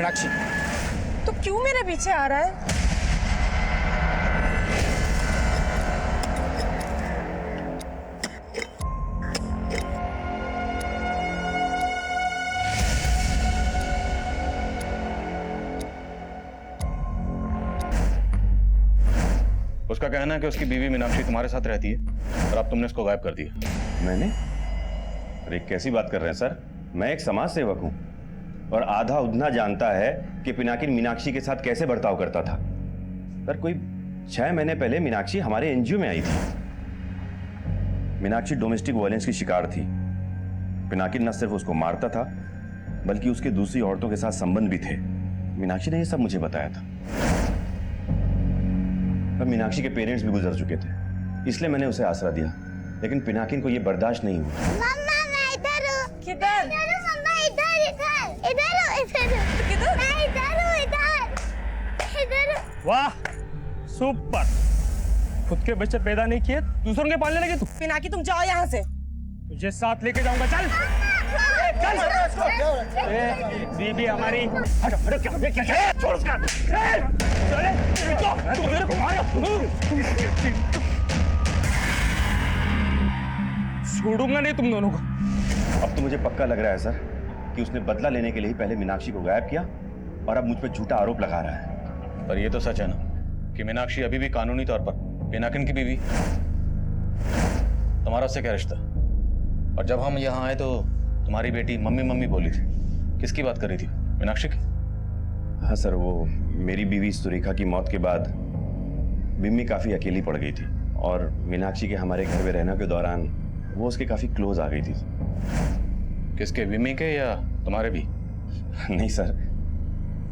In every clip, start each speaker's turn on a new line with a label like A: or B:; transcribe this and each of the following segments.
A: मीनाक्षी।
B: तो क्यों मेरे पीछे आ रहा है?
C: उसका कहना है कि उसकी बीवी मीनाक्षी तुम्हारे साथ रहती है और अब तुमने उसको गायब कर दिया।
D: मैंने? अरे कैसी बात कर रहे हैं सर? मैं एक समाज सेवक हूं और आधा उधना जानता है कि पिनाकिन मीनाक्षी के साथ कैसे बर्ताव करता था। सर कोई 6 महीने पहले मीनाक्षी हमारे एनजीओ में आई थी। मीनाक्षी डोमेस्टिक वायलेंस की शिकार थी। पिनाकिन न सिर्फ उसको मारता था बल्कि उसके दूसरी औरतों के साथ संबंध भी थे। मीनाक्षी ने यह सब मुझे बताया था। पर मीनाक्षी के पेरेंट्स भी गुजर चुके थे, इसलिए मैंने उसे आसरा दिया, लेकिन पिनाकिन को यह बर्दाश्त नहीं हुआ।
E: मम्मा मैं इधर हूँ।
B: किधर?
E: इधर हूँ मम्मा, इधर इधर इधर हूँ इधर।
B: किधर?
E: मैं इधर हूँ इधर इधर।
A: वाह सुपर। खुद के बच्चे पैदा नहीं किए, दूसरों के पालने लगे तू।
B: पिनाकी तुम जाओ यहाँ से।
A: तुझे साथ लेके जाऊंगा, चल चल। बीबी हमारी। हटो हटो, क्या छोड़ उसका। तू मेरे को मारो। छोड़ूंगा नहीं तुम दोनों को।
D: अब तो मुझे पक्का लग रहा है सर कि उसने बदला लेने के लिए ही पहले मीनाक्षी को गायब किया और अब मुझ पर झूठा आरोप लगा रहा है।
C: पर यह तो सच है ना कि मीनाक्षी अभी भी कानूनी तौर पर पिनाकिन की बीवी। तुम्हारा उससे क्या रिश्ता? और जब हम यहाँ आए तो तुम्हारी बेटी मम्मी मम्मी बोली थी। किसकी बात कर रही थी? मीनाक्षी की?
D: हाँ सर, वो मेरी बीवी सुरेखा की मौत के बाद बिम्मी काफी अकेली पड़ गई थी और मीनाक्षी के हमारे घर में रहने के दौरान वो उसके काफी क्लोज आ गई थी।
C: किसके, बिम्मी के या तुम्हारे भी?
D: नहीं सर,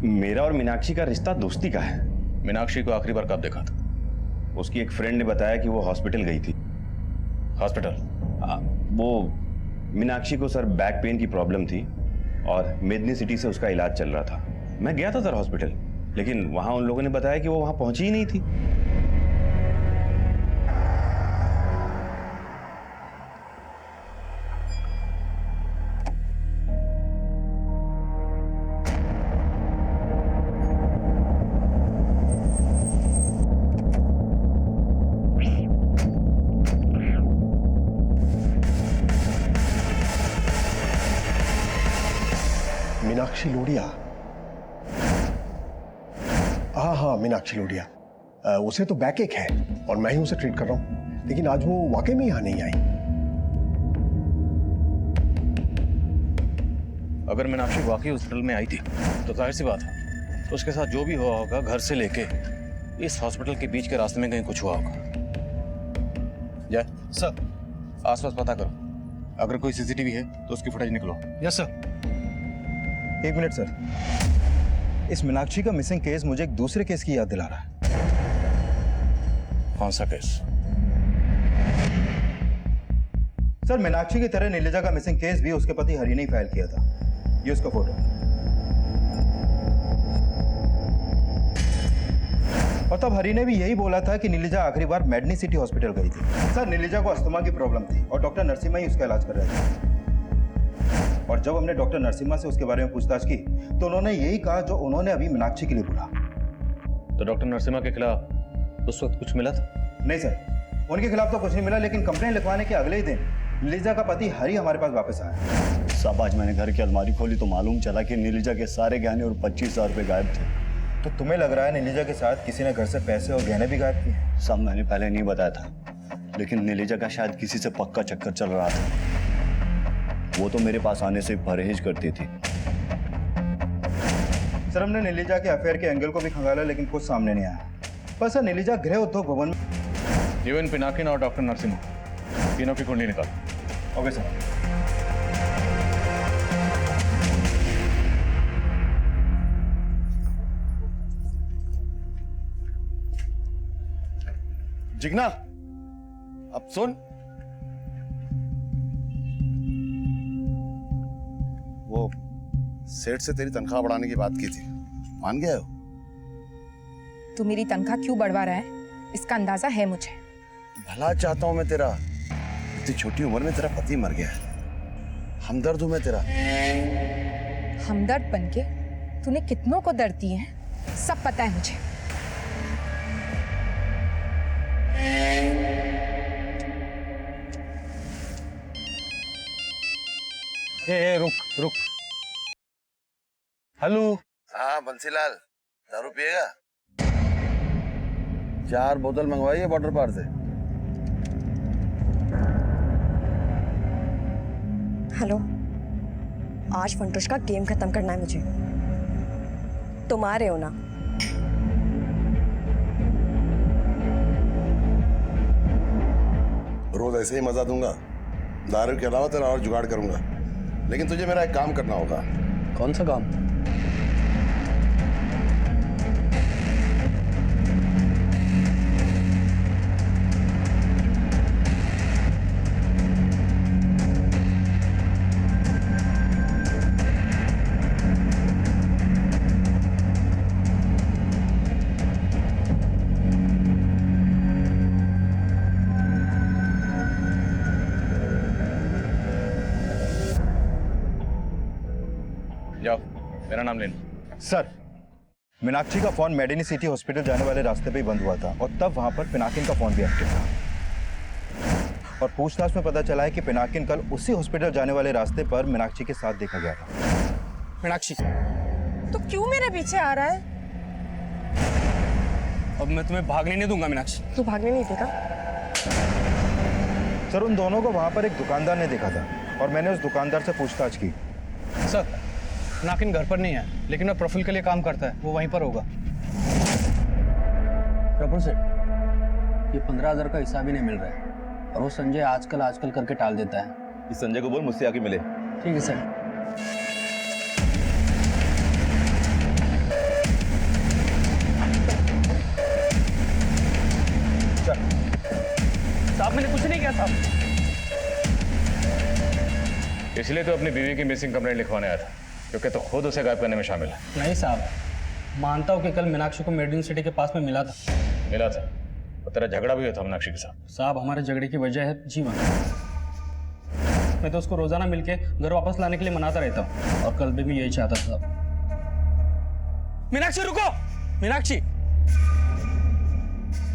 D: मेरा और मीनाक्षी का रिश्ता दोस्ती का है।
C: मीनाक्षी को आखिरी बार कब देखा था?
D: उसकी एक फ्रेंड ने बताया कि वो हॉस्पिटल गई थी।
C: हॉस्पिटल?
D: वो मीनाक्षी को सर बैक पेन की प्रॉब्लम थी और मेदनी सिटी से उसका इलाज चल रहा था। मैं गया था सर हॉस्पिटल, लेकिन वहां उन लोगों ने बताया कि वो वहां पहुंची ही नहीं थी।
F: मीनाक्षी लोढ़िया? हाँ मीनाक्षी लोढ़िया। उसे तो बैक एक है और मैं ही उसे ट्रीट कर रहा हूं, लेकिन आज वो वाकई में यहाँ नहीं आई।
C: अगर मीनाक्षी वाकई हॉस्पिटल में आई थी तो जाहिर सी बात है तो उसके साथ जो भी हुआ होगा, घर से लेके इस हॉस्पिटल के बीच के रास्ते में कहीं कुछ हुआ होगा। जय
A: सर।
C: आसपास पता करो, अगर कोई सीसीटीवी है तो उसकी फुटेज निकलो।
A: Yes sir.
G: एक मिनट सर, इस मीनाक्षी का मिसिंग केस मुझे एक दूसरे केस की याद दिला रहा है।
C: कौन सा केस?
G: सर, मीनाक्षी की तरह नीलिजा का मिसिंग केस भी उसके पति हरि ने ही फाइल किया था। ये उसका फोटो। और तब हरि ने भी यही बोला था कि नीलिजा आखिरी बार मेडनी सिटी हॉस्पिटल गई थी। सर, नीलिजा को अस्थमा की प्रॉब्लम थी और डॉक्टर नरसिम्हा ही उसका इलाज कर रहे थे। और जब हमने डॉक्टर नरसिम्हा से उसके बारे में पूछताछ की तो उन्होंने यही कहा जो उन्होंने अभी मीनाक्षी के लिए बोला।
C: तो डॉक्टर नरसिम्हा के खिलाफ उस वक्त कुछ मिला था?
G: नहीं सर, उनके खिलाफ तो कुछ नहीं मिला, लेकिन कंप्लेंट लिखवाने के अगले ही दिन नीलिजा का पति हरि हमारे पास वापस आया।
H: साहब, आज मैंने घर की अलमारी खोली तो मालूम चला कि नीलिजा के सारे गहने और 25,000 रुपये गायब थे।
G: तो तुम्हें लग रहा है नीलिजा के साथ किसी ने घर से पैसे और गहने भी गायब किए?
H: साहब, मैंने पहले नहीं बताया था, लेकिन नीलिजा का शायद किसी से पक्का चक्कर चल रहा था। वो तो मेरे पास आने से परहेज करती थी।
G: सर, हमने नीलिजा के अफेयर के एंगल को भी खंगाला, लेकिन कुछ सामने नहीं आया। पर सर, नीलिजा गृह उद्योग भवन में।
C: इवन पिनाकिन और डॉक्टर नरसिम्हा तीनों की कुंडली निकाल।
G: Okay sir.
H: जिग्ना, अब सुन, वो सेठ से तेरी तनख्वाह बढ़ाने की बात की थी, मान गया हो?
I: तू मेरी तनख्वाह क्यों बढ़वा रहा है इसका अंदाजा है मुझे।
H: भला चाहता हूं मैं तेरा। इतनी छोटी उम्र में तेरा पति मर गया है, हमदर्द हूं मैं तेरा।
I: हमदर्द बनके तूने कितनों को दर्द दिए हैं सब पता है मुझे।
C: रुक रुक। हेलो।
J: हाँ बंसीलाल, दारू पिएगा? 4 बोतल मंगवाइए बॉर्डर पार से।
B: हेलो, आज फंटूश का गेम खत्म करना है मुझे। तुम आ रहे हो ना?
J: रोज ऐसे ही मजा दूंगा, दारू के अलावा तेरा और जुगाड़ करूंगा, लेकिन तुझे मेरा एक काम करना होगा।
C: कौन सा काम? जाओ, मेरा नाम लेना।
G: सर, मीनाक्षी का फोन मेडिनी सिटी हॉस्पिटल जाने वाले रास्ते पे ही बंद हुआ था और तब वहां पर पिनाकिन का फोन भी एक्टिव था। और पूछताछ में पता चला है कि पिनाकिन कल उसी हॉस्पिटल जाने वाले रास्ते पर मीनाक्षी के साथ देखा गया था।
A: मीनाक्षी,
B: तो क्यों मेरे पीछे आ रहा है?
A: अब मैं तुम्हें भागने नहीं दूंगा मीनाक्षी।
B: तू भागने नहीं देगा?
G: सर, उन दोनों को वहां पर एक दुकानदार ने देखा था और मैंने उस दुकानदार से पूछताछ की।
C: सर, नाकिन घर पर नहीं है, लेकिन वो प्रोफाइल के लिए काम करता है, वो वहीं पर होगा।
K: प्रफुल्ल सेठ, ये 15,000 का हिसाब ही नहीं मिल रहा है और वो संजय आजकल करके टाल देता है।
D: इस संजय को बोल मुझसे आके मिले।
K: ठीक है सर।
A: साहब, मैंने कुछ नहीं किया साहब।
C: इसलिए तो अपनी बीवी की मिसिंग कंप्लेंट लिखवाने आया था, क्योंकि तो खुद उसे गायब करने में शामिल है।
K: नहीं साहब, मानता हूँ कि कल मीनाक्षी को मेडिन सिटी के पास में मिला था।
C: और तेरा झगड़ा भी हुआ था मीनाक्षी के साथ।
K: साहब, हमारे झगड़े की वजह है जीवन। मैं तो उसको रोजाना मिलके घर वापस लाने के लिए मनाता रहता हूँ और कल भी मैं यही चाहता था।
A: मीनाक्षी रुको! मीनाक्षी,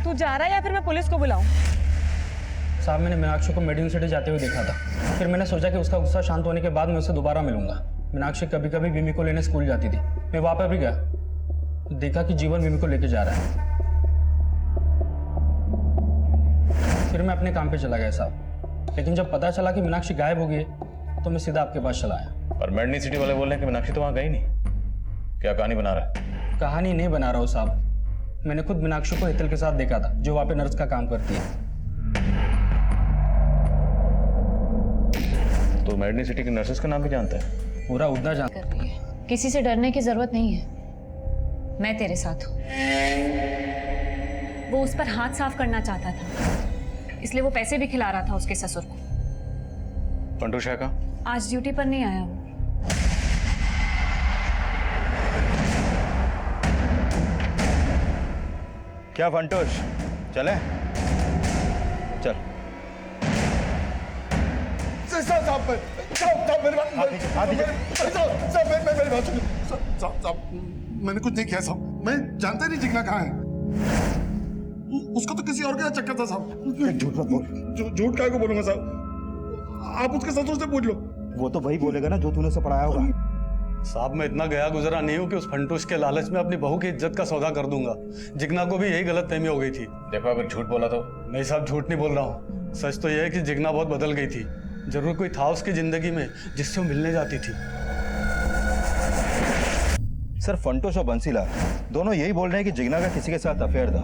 B: तू जा रहा है या फिर मैं पुलिस को बुलाऊं?
K: साहब, मैंने मीनाक्षी को मेडिन सिटी जाते हुए देखा था। फिर मैंने सोचा कि उसका गुस्सा शांत होने के बाद मैं उसे दोबारा मिलूंगा। मीनाक्षी कभी कभी विमी को लेने स्कूल जाती थी। मैं वहां पर भी गया, देखा कि जीवन विमी को लेके जा रहा है। फिर मैं अपने काम पे चला गया साहब, लेकिन जब पता चला कि मीनाक्षी गायब हो गई है तो मैं सीधा आपके पास चला आया।
C: और मेडनी सिटी वाले बोल रहे हैं कि मीनाक्षी तो वहां गई नहीं। क्या कहानी बना रहा है?
K: कहानी नहीं बना रहा हूँ साहब, मैंने खुद मीनाक्षी को हेतल के साथ देखा था, जो वहां पे नर्स का काम करती है।
C: तो मेडनी सिटी के नर्सेस का नाम भी जानता है?
K: पूरा उद्दा जानता
L: कर रही है। किसी से डरने की जरूरत नहीं है, मैं तेरे साथ हूँ। वो उस पर हाथ साफ करना चाहता था, इसलिए वो पैसे भी खिला रहा था उसके ससुर को।
C: फंटूश है का?
L: आज ड्यूटी पर नहीं आया वो।
G: क्या फंटूश, चले? चल।
J: मैंने कुछ नहीं किया साहब, मैं जानता नहीं जिगना कहाँ है। उसका तो किसी और का चक्कर था साहब। झूठ मत बोल। झूठ काहे को बोलूंगा साहब? आप उसके ससुर से पूछ लो।
G: वो तो वही बोलेगा ना जो तूने उसे पढ़ाया होगा।
M: साहब, मैं इतना गया गुजरा नहीं हूँ कि उस फंटूश के लालच में अपनी बहू की इज्जत का सौदा कर दूंगा। जिगना को भी यही गलतफहमी हो गई थी।
C: देखो, अगर झूठ बोला तो?
M: नहीं साहब, झूठ नहीं बोल रहा हूँ। सच तो यह है कि जिगना बहुत बदल गई थी। जरूर कोई था उसकी जिंदगी में जिससे वो मिलने जाती थी।
G: सर, फंटूश और बंसीलाल दोनों यही बोल रहे हैं कि जिगना का किसी के साथ अफेयर था।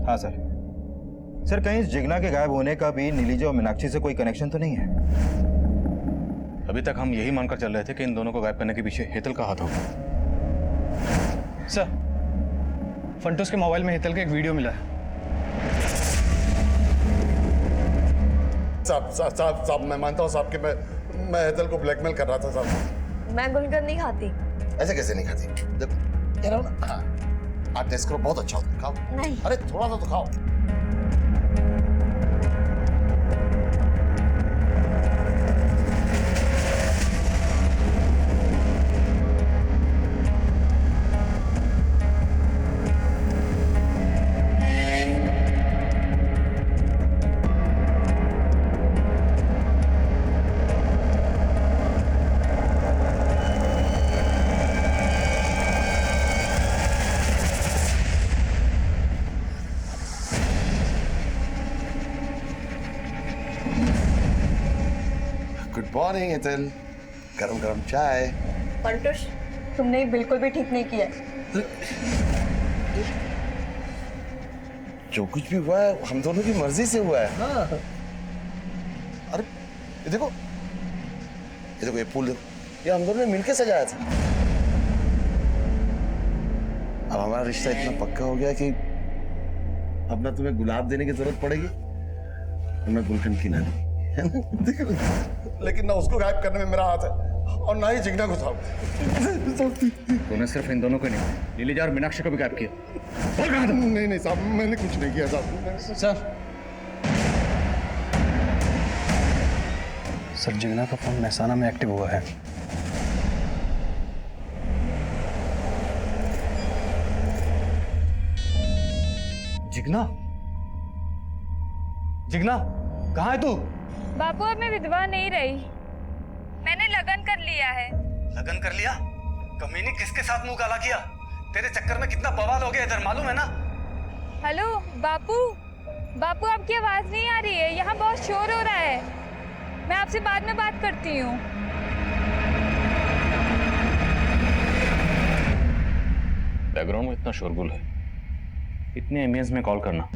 G: हाँ सर। सर, कहीं इस जिगना के गायब होने का भी नीलिजा और मीनाक्षी से कोई कनेक्शन तो नहीं है?
C: अभी तक हम यही मानकर चल रहे थे कि इन दोनों को गायब करने के पीछे हेतल का हाथ होगा।
M: सर, फंटूश के मोबाइल में हेतल का एक वीडियो मिला है।
J: साहब, मैं मानता हूँ साहब कि मैं हेतल को ब्लैकमेल कर रहा था साहब।
B: मैं गुलकर नहीं खाती।
J: ऐसे कैसे नहीं खाती? जब कह रहा हूँ ना, हाँ, आप टेस्ट करो, बहुत अच्छा होता, खाओ।
B: नहीं।
J: अरे थोड़ा सा तो खाओ। गुड मॉर्निंग हितल, गरम गरम चाय।
B: पंटुष, तुमने बिल्कुल भी ठीक नहीं किया।
J: जो कुछ भी हुआ है हम दोनों की मर्जी से हुआ है। हाँ। अरे ये देखो ये फूल देखो, ये हम दोनों ने मिलकर सजाया था। अब हमारा रिश्ता इतना पक्का हो गया कि अब ना तुम्हें गुलाब देने की जरूरत पड़ेगी और ना गुलकंद की नानी, है ना? लेकिन ना उसको गायब करने में मेरा हाथ है और ना ही जिग्ना को साहब।
C: तूने सिर्फ इन दोनों को नहीं, नीलिजा और मीनाक्षी को भी गायब किया। बोल कहाँ था?
J: नहीं साहब, मैंने कुछ नहीं किया साहब।
K: सर जिग्ना का फोन महसाना में एक्टिव हुआ है।
M: जिग्ना, जिग्ना कहाँ है तू?
N: बापू अब मैं विधवा नहीं रही, मैंने लगन कर लिया है।
M: लगन कर लिया? कमीनी किसके साथ मुंह काला किया? तेरे चक्कर में कितना बवाल हो गया इधर, मालूम है ना?
N: हेलो बापू, बापू आपकी आवाज नहीं आ रही है, यहाँ बहुत शोर हो रहा है। मैं आपसे बाद में बात करती हूँ।
C: बैकग्राउंड में इतना शोरगुल है, इतने इमेज में कॉल करना,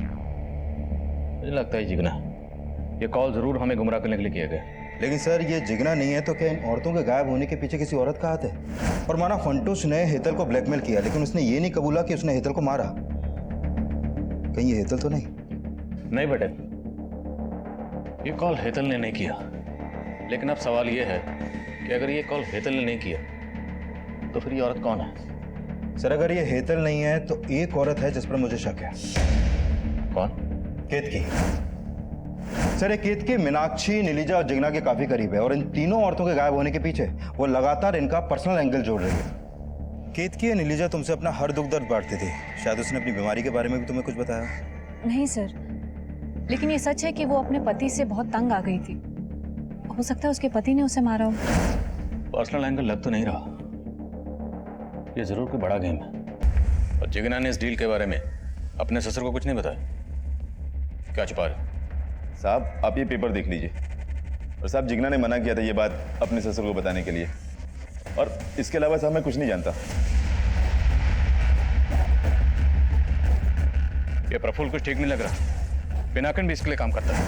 C: मुझे लगता है जिग्ना ये कॉल जरूर हमें गुमराह करने के लिए किया गया।
G: लेकिन सर ये जिग्ना नहीं है तो क्या इन औरतों के गायब होने के पीछे किसी औरत का हाथ है? और माना फंटूश ने हेतल को ब्लैकमेल किया, लेकिन उसने ये नहीं कबूला कि उसने हेतल को मारा। कहीं ये हेतल तो नहीं?
C: नहीं बेटे, ये कॉल हेतल ने नहीं किया। लेकिन अब सवाल ये है कि अगर ये कॉल हेतल ने नहीं किया तो फिर ये औरत कौन है?
G: सर अगर ये हेतल नहीं है तो एक औरत है जिस पर मुझे शक है।
C: कौन?
G: केतकी। सर ये केतकी मीनाक्षी, नीलिजा और जिग्ना के काफी करीब है और इन तीनों औरतों के गायब होने के पीछे वो लगातार इनका पर्सनल एंगल जोड़ रही है। केतकी या नीलिजा तुमसे अपना हर दुख दर्द बांटती थी, शायद उसने अपनी बीमारी के बारे में भी तुम्हें कुछ बताया?
L: नहीं सर, लेकिन ये सच है कि वो अपने पति से बहुत तंग आ गई थी। हो सकता है उसके पति ने उसे मारा हो।
C: पर्सनल एंगल लग तो नहीं रहा, ये जरूर कोई बड़ा गेम है। और जिग्ना ने इस डील के बारे में अपने ससुर को कुछ नहीं बताया? क्या छुपा रहे?
D: साहब आप ये पेपर देख लीजिए। और साहब जिग्ना ने मना किया था ये बात अपने ससुर को बताने के लिए, और इसके अलावा साहब मैं कुछ नहीं जानता।
C: ये प्रफुल्ल कुछ ठीक नहीं लग रहा। पिनाकिन भी इसके लिए काम करता है।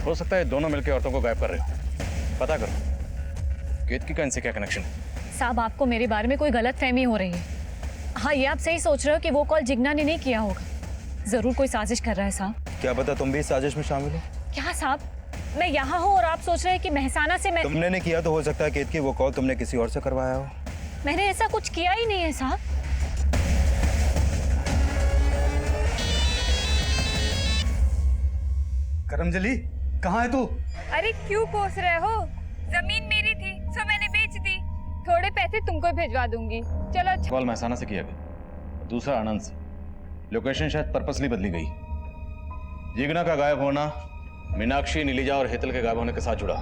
C: हो सकता है दोनों मिलकर औरतों को गायब कर रहे हो। पता करो केतकी का इनसे क्या कनेक्शन है।
L: साहब आपको मेरे बारे में कोई गलत फहमी हो रही है। हाँ ये आप सही सोच रहे हो कि वो कॉल जिग्ना ने नहीं किया होगा, जरूर कोई साजिश कर रहा है साहब।
G: क्या पता तुम भी इस साजिश में शामिल हो?
L: क्या साहब, मैं यहाँ हूँ और आप सोच रहे हैं कि महसाना से मैं...
G: तुमने नहीं किया तो हो सकता है केतकी वो कॉल तुमने किसी और से करवाया हो।
L: मैंने ऐसा कुछ किया ही नहीं है साहब।
M: करमजली कहाँ है तू?
N: अरे क्यों कोस रहे हो? जमीन मेरी थी सो मैंने बेच दी, थोड़े पैसे तुमको भिजवा दूंगी। चलो अच्छा।
C: कॉल महसाना से किया गया, दूसरा आनंद से। लोकेशन शायद पर्पसली बदली गई। जिग्ना का गायब होना मीनाक्षी, नीलिजा और हेतल के गायब होने के साथ जुड़ा।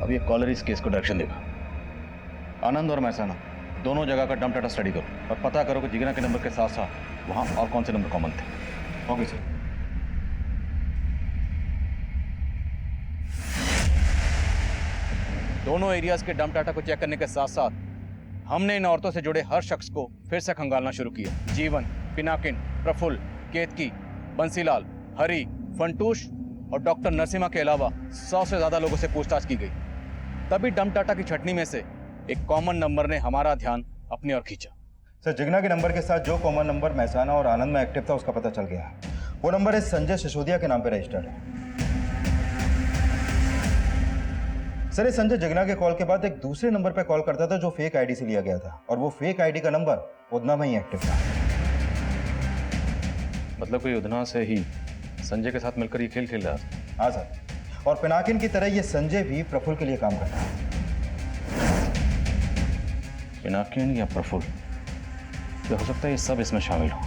C: अब ये कॉलर इस केस को डायरेक्शन देगा। आनंद और महसाना दोनों जगह का डंप डाटा स्टडी करो और पता करो कि जिग्ना के नंबर के साथ साथ वहां और कौन से नंबर कॉमन थे। Okay sir. दोनों एरियाज के डंप डाटा को चेक करने के साथ साथ हमने इन औरतों से जुड़े हर शख्स को फिर से खंगालना शुरू किया। जीवन, पिनाकिन, प्रफुल्ल, केतकी, बंसीलाल, हरी, फंटूश और डॉक्टर नरसिम्हा के अलावा 100 से ज्यादा लोगों से पूछताछ की गई। तभी डंप डाटा की छटनी में से एक कॉमन नंबर ने हमारा ध्यान अपनी ओर खींचा।
G: सर जिग्ना के नंबर के साथ जो कॉमन नंबर महसाना और आनंद में एक्टिव था उसका पता चल गया। वो नंबर है संजय सिसोदिया के नाम पर रजिस्टर्ड है। सर संजय जिग्ना के कॉल के बाद एक दूसरे नंबर पर कॉल करता था जो फेक आईडी से लिया गया था, और वो फेक आईडी का नंबर उधना में ही एक्टिव था।
C: मतलब कोई उधना से ही संजय के साथ मिलकर ये खेल खेल रहा था?
G: हाँ सर, और पिनाकिन की तरह ये संजय भी प्रफुल्ल के लिए काम करता है।
C: पिनाकिन या प्रफुल्ल, तो हो सकता है ये सब इसमें शामिल हो।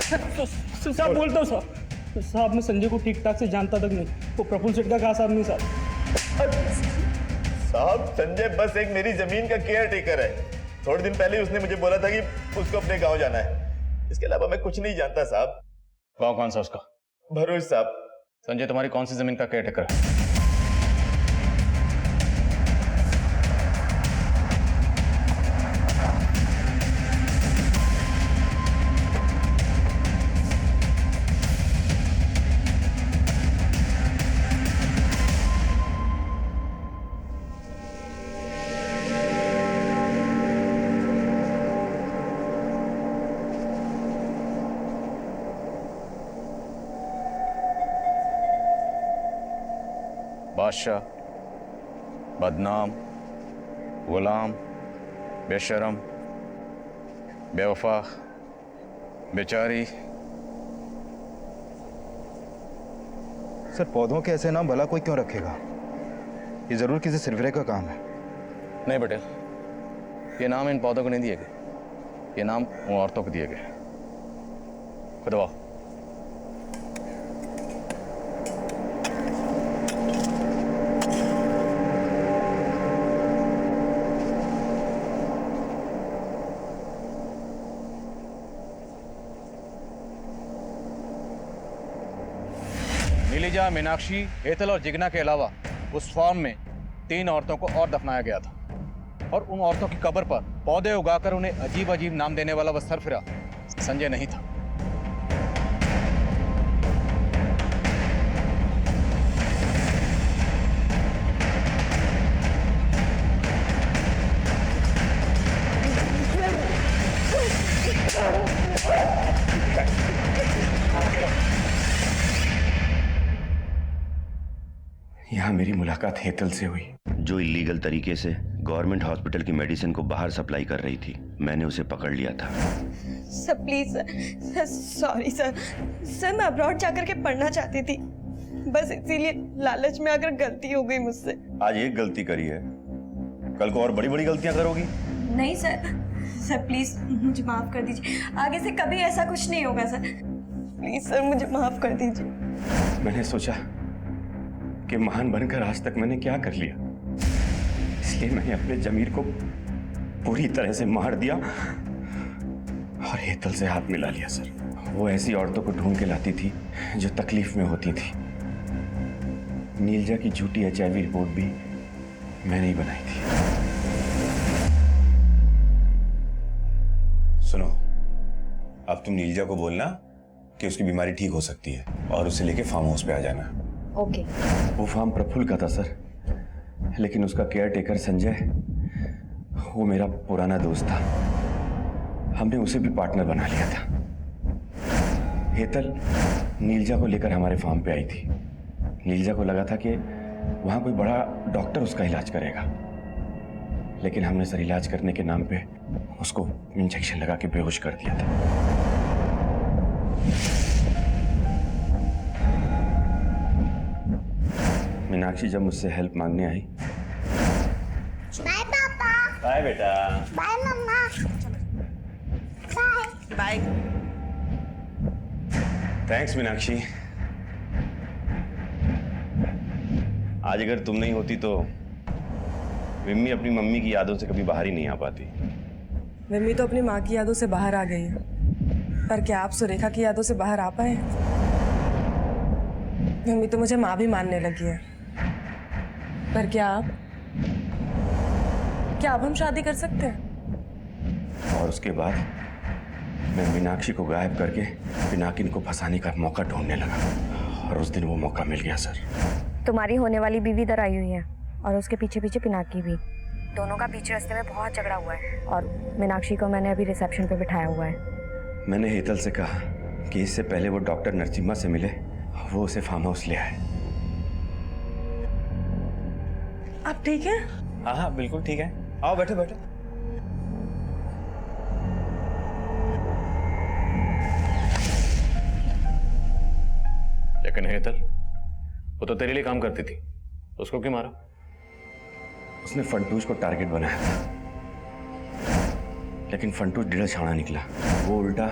K: साहब बोलता हूँ साहब, मैं संजय को ठीक ठाक से जानता तक नहीं। वो प्रफुल्ल सेठ का कहा साहब नहीं साहब।
D: साहब संजय बस एक मेरी जमीन का केयर टेकर है। थोड़े दिन पहले उसने मुझे बोला था कि उसको अपने गांव जाना है। इसके अलावा मैं कुछ नहीं जानता साहब।
C: गांव कौन सा उसका?
D: भरूच साहब।
C: संजय तुम्हारी कौन सी जमीन का केयर टेकर है? बादशाह, बदनाम, गुलाम, बेशरम, बेवफा, बेचारी।
G: सर पौधों के ऐसे नाम भला कोई क्यों रखेगा? ये जरूर किसी सिरफिरे का काम है।
C: नहीं बेटे, ये नाम इन पौधों को नहीं दिए गए, ये नाम उन औरतों को दिए गए। खुदवा। नीलिजा, मीनाक्षी, हेतल और जिग्ना के अलावा उस फार्म में 3 औरतों को और दफनाया गया था, और उन औरतों की कब्र पर पौधे उगाकर उन्हें अजीब अजीब नाम देने वाला वह सरफिरा संजय नहीं था।
D: यहाँ मेरी मुलाकात हेतल से हुई,
H: जो इलीगल तरीके से गवर्नमेंट हॉस्पिटल की मेडिसिन को बाहर सप्लाई कर रही थी। मैंने उसे पकड़ लिया था।
B: Sir please sir, sorry sir. Sir मैं अब्रॉड जाकर के पढ़ना चाहती थी, बस इसीलिए लालच में आकर गलती हो गई मुझसे।
D: आज एक गलती करी है, कल को और बड़ी बड़ी गलतियां करोगी।
B: नहीं सर, सर प्लीज मुझे माफ कर दीजिए, आगे से कभी ऐसा कुछ नहीं होगा सर। प्लीज सर मुझे माफ कर दीजिए।
D: मैंने सोचा कि महान बनकर आज तक मैंने क्या कर लिया, इसलिए मैंने अपने जमीर को पूरी तरह से मार दिया और हेतल से हाथ मिला लिया। सर, वो ऐसी औरतों को ढूंढ के लाती थी जो तकलीफ में होती थी। नीलजा की झूठी HIV रिपोर्ट भी मैंने ही बनाई थी। सुनो, अब तुम नीलजा को बोलना कि उसकी बीमारी ठीक हो सकती है और उसे लेके फार्म हाउस पे आ जाना।
B: ओके।
D: वो फार्म प्रफुल्ल का था सर, लेकिन उसका केयर टेकर संजय, वो मेरा पुराना दोस्त था। हमने उसे भी पार्टनर बना लिया था। हेतल नीलजा को लेकर हमारे फार्म पे आई थी। नीलजा को लगा था कि वहां कोई बड़ा डॉक्टर उसका इलाज करेगा, लेकिन हमने सर इलाज करने के नाम पे उसको इंजेक्शन लगा के बेहोश कर दिया था। मीनाक्षी जब मुझसे हेल्प मांगने आई,
E: बाय पापा,
D: बाय बेटा,
E: बाय मम्मा, बाय
B: बाय।
D: थैंक्स मीनाक्षी। आज अगर तुम नहीं होती तो विम्मी अपनी मम्मी की यादों से कभी बाहर ही नहीं आ पाती।
O: विम्मी तो अपनी माँ की यादों से बाहर आ गई है, पर क्या आप सुरेखा की यादों से बाहर आ पाए? विम्मी तो मुझे माँ भी मानने लगी है, पर क्या अब हम शादी कर सकते हैं?
D: और उसके बाद मैं मीनाक्षी को गायब करके पिनाकिन को फंसाने का मौका ढूंढने लगा, और उस दिन वो मौका मिल गया सर।
B: तुम्हारी होने वाली बीवी इधर आई हुई है और उसके पीछे पीछे पिनाकी भी। दोनों का बीच रास्ते में बहुत झगड़ा हुआ है, और मीनाक्षी को मैंने अभी रिसेप्शन पे बिठाया हुआ है।
D: मैंने हेतल से कहा कि इससे पहले वो डॉक्टर नरसिम्हा से मिले, वो उसे फार्म हाउस ले आए।
O: आप ठीक हैं?
D: हाँ हाँ बिल्कुल ठीक है, आओ बैठो बैठो।
C: लेकिन हेतल, वो तो तेरे लिए काम करती थी, उसको क्यों मारा?
D: उसने फंटूश को टारगेट बनाया था, लेकिन फंटूश ढीला छाड़ा निकला। वो उल्टा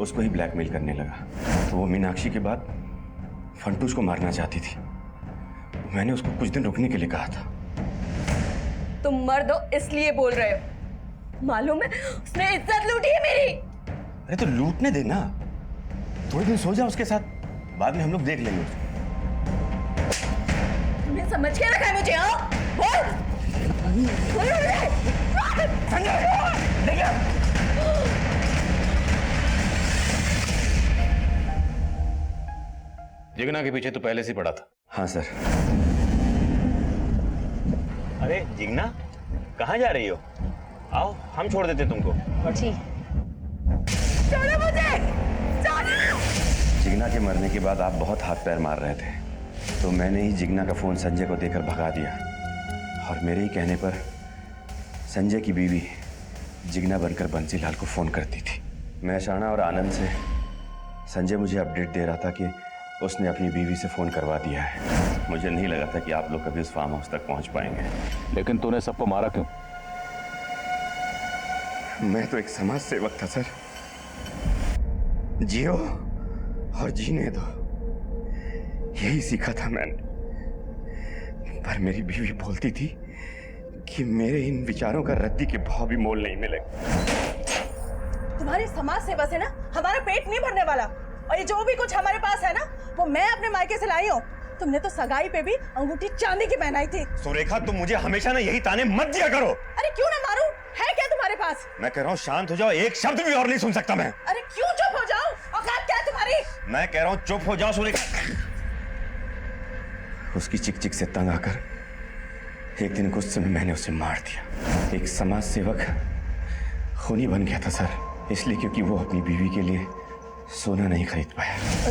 D: उसको ही ब्लैकमेल करने लगा, तो वो मीनाक्षी के बाद फंटूश को मारना चाहती थी। मैंने उसको कुछ दिन रुकने के लिए कहा था।
B: तुम मर्द हो इसलिए बोल रहे हो, मालूम है उसने इज्जत लूटी है मेरी।
D: अरे तो लूटने देना, थोड़े दिन सो जा उसके साथ, बाद में हम लोग देख लेंगे उसको।
B: तुमने समझ के रखा है मुझे? हाँ बोल।
C: जिग्ना के पीछे तो पहले से पड़ा था।
D: हाँ सर। अरे जिग्ना, कहाँ जा रही हो? आओ हम छोड़ देते तुमको।
B: छोड़ो मुझे, छोड़ो।
D: जिग्ना के मरने के बाद आप बहुत हाथ पैर मार रहे थे, तो मैंने ही जिग्ना का फोन संजय को देकर भगा दिया और मेरे ही कहने पर संजय की बीवी जिग्ना बनकर बंसीलाल को फोन करती थी। मैं शाना और आनंद से संजय मुझे अपडेट दे रहा था कि उसने अपनी बीवी से फोन करवा दिया है। मुझे नहीं लगा था कि आप लोग कभी उस फार्म हाउस तक पहुंच पाएंगे।
C: लेकिन तूने सबको मारा क्यों?
D: मैं तो एक समाज सेवक था सर। जियो और जीने दो, यही सीखा था मैंने। पर मेरी बीवी बोलती थी कि मेरे इन विचारों का रद्दी के भाव भी मोल नहीं मिलेगा।
O: तुम्हारी समाज सेवा से ना हमारा पेट नहीं भरने वाला, और ये जो भी कुछ हमारे पास है ना वो मैं अपने मायके से लाई हूँ। तुमने तो सगाई पे भी अंगूठी चांदी की पहनाई थी।
D: सुरेखा, तुम मुझे हमेशा ना यही ताने मत दिया करो।
O: अरे क्यों ना मारूं? है क्या तुम्हारे पास?
D: मैं कह रहा हूँ शांत हो जाओ, एक शब्द भी और नहीं सुन सकता मैं।
O: अरे क्यों चुप हो जाओ? औकात क्या है तुम्हारी?
D: मैं कह रहा हूँ चुप हो जाओ सुरेखा। उसकी चिक चिक से तंग आकर एक दिन गुस्से में मैंने उसे मार दिया। एक समाज सेवक खूनी बन गया था सर, इसलिए क्योंकि वो अपनी बीवी के लिए सोना नहीं खरीद पाया।